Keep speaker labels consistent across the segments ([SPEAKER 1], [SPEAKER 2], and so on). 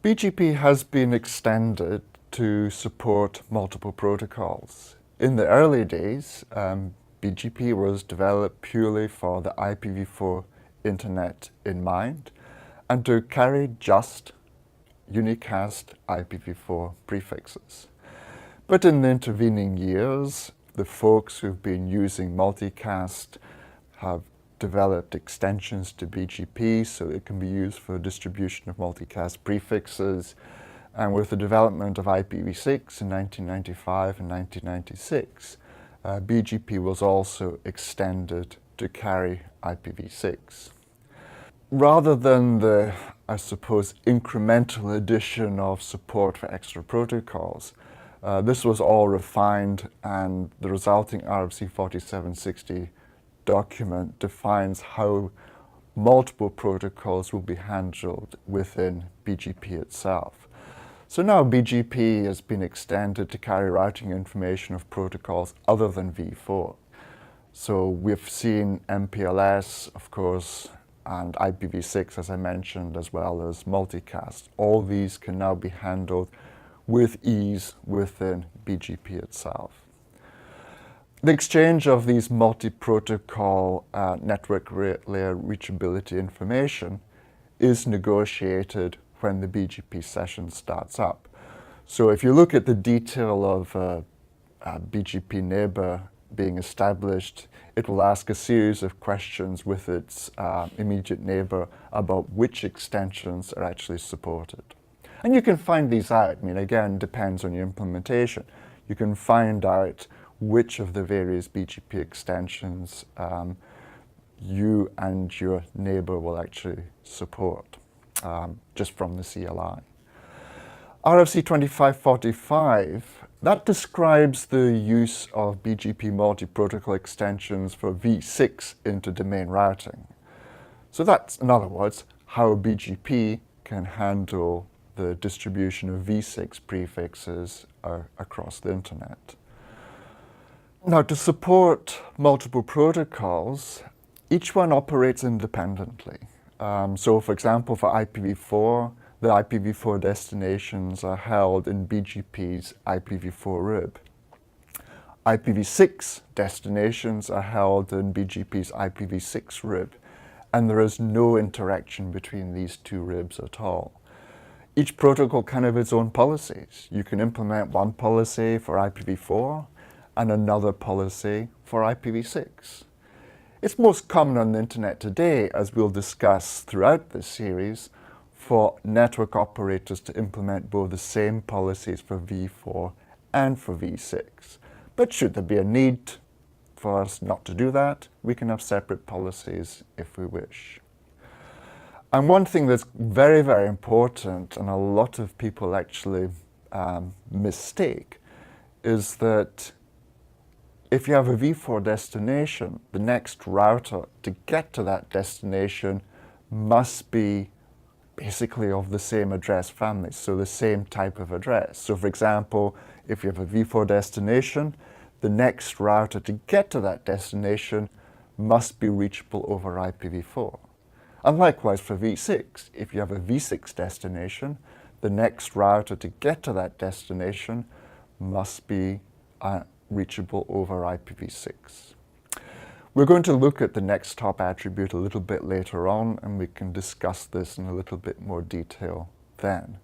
[SPEAKER 1] BGP has been extended to support multiple protocols. In the early days, BGP was developed purely for the IPv4 internet in mind and to carry just unicast IPv4 prefixes. But in the intervening years, the folks who've been using multicast have developed extensions to BGP so it can be used for distribution of multicast prefixes. And with the development of IPv6 in 1995 and 1996, BGP was also extended to carry IPv6. Rather than the, I suppose, incremental addition of support for extra protocols, this was all refined, and the resulting RFC 4760 document defines how multiple protocols will be handled within BGP itself. So now BGP has been extended to carry routing information of protocols other than v4. So we've seen MPLS, of course, and IPv6, as I mentioned, as well as multicast. All these can now be handled with ease within BGP itself. The exchange of these multi-protocol network layer reachability information is negotiated when the BGP session starts up. So if you look at the detail of a BGP neighbor being established, it will ask a series of questions with its immediate neighbor about which extensions are actually supported. And you can find these out. I mean, again, depends on your implementation. You can find out which of the various BGP extensions you and your neighbor will actually support, just from the CLI. RFC 2545, that describes the use of BGP multi-protocol extensions for v6 inter-domain routing. So that's, in other words, how BGP can handle the distribution of v6 prefixes across the internet. Now, to support multiple protocols, each one operates independently. So, for example, for IPv4, the IPv4 destinations are held in BGP's IPv4 RIB. IPv6 destinations are held in BGP's IPv6 RIB, and there is no interaction between these two RIBs at all. Each protocol can have its own policies. You can implement one policy for IPv4 and another policy for IPv6. It's most common on the internet today, as we'll discuss throughout this series, for network operators to implement both the same policies for v4 and for v6. But should there be a need for us not to do that, we can have separate policies if we wish. And one thing that's very, very important, and a lot of people actually mistake, is that if you have a v4 destination, the next router to get to that destination must be basically of the same address family, so the same type of address. So for example, if you have a v4 destination, the next router to get to that destination must be reachable over IPv4. And likewise for v6, if you have a v6 destination, the next router to get to that destination must be reachable over IPv6. We're going to look at the next top attribute a little bit later on, and we can discuss this in a little bit more detail then.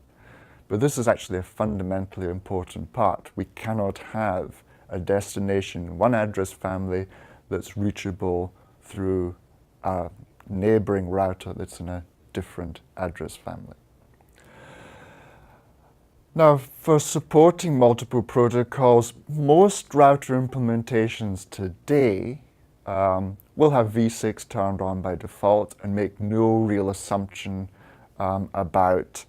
[SPEAKER 1] But this is actually a fundamentally important part. We cannot have a destination in one address family that's reachable through a neighboring router that's in a different address family. Now, for supporting multiple protocols, most router implementations today will have v6 turned on by default and make no real assumption about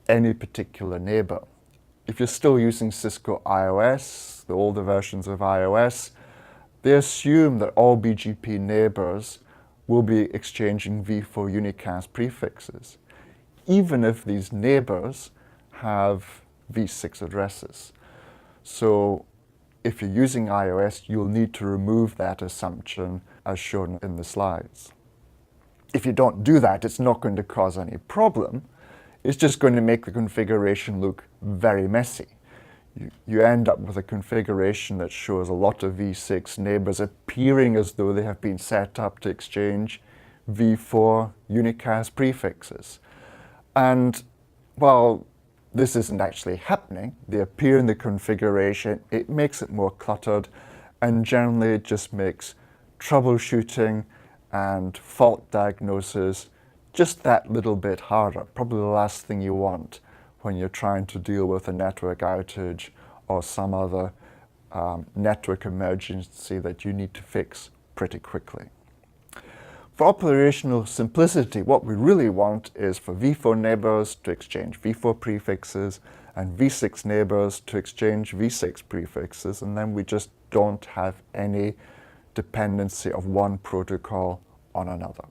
[SPEAKER 1] any particular neighbor. If you're still using Cisco iOS, the older versions of iOS, they assume that all BGP neighbors will be exchanging v4 unicast prefixes, even if these neighbors have v6 addresses. So if you're using iOS, you'll need to remove that assumption as shown in the slides. If you don't do that, it's not going to cause any problem. it's just going to make the configuration look very messy. You end up with a configuration that shows a lot of v6 neighbors appearing as though they have been set up to exchange v4 unicast prefixes. And while this isn't actually happening, they appear in the configuration, it makes it more cluttered, and generally it just makes troubleshooting and fault diagnosis just that little bit harder. Probably the last thing you want when you're trying to deal with a network outage or some other network emergency that you need to fix pretty quickly. For operational simplicity, what we really want is for v4 neighbors to exchange v4 prefixes and v6 neighbors to exchange v6 prefixes, and then we just don't have any dependency of one protocol on another.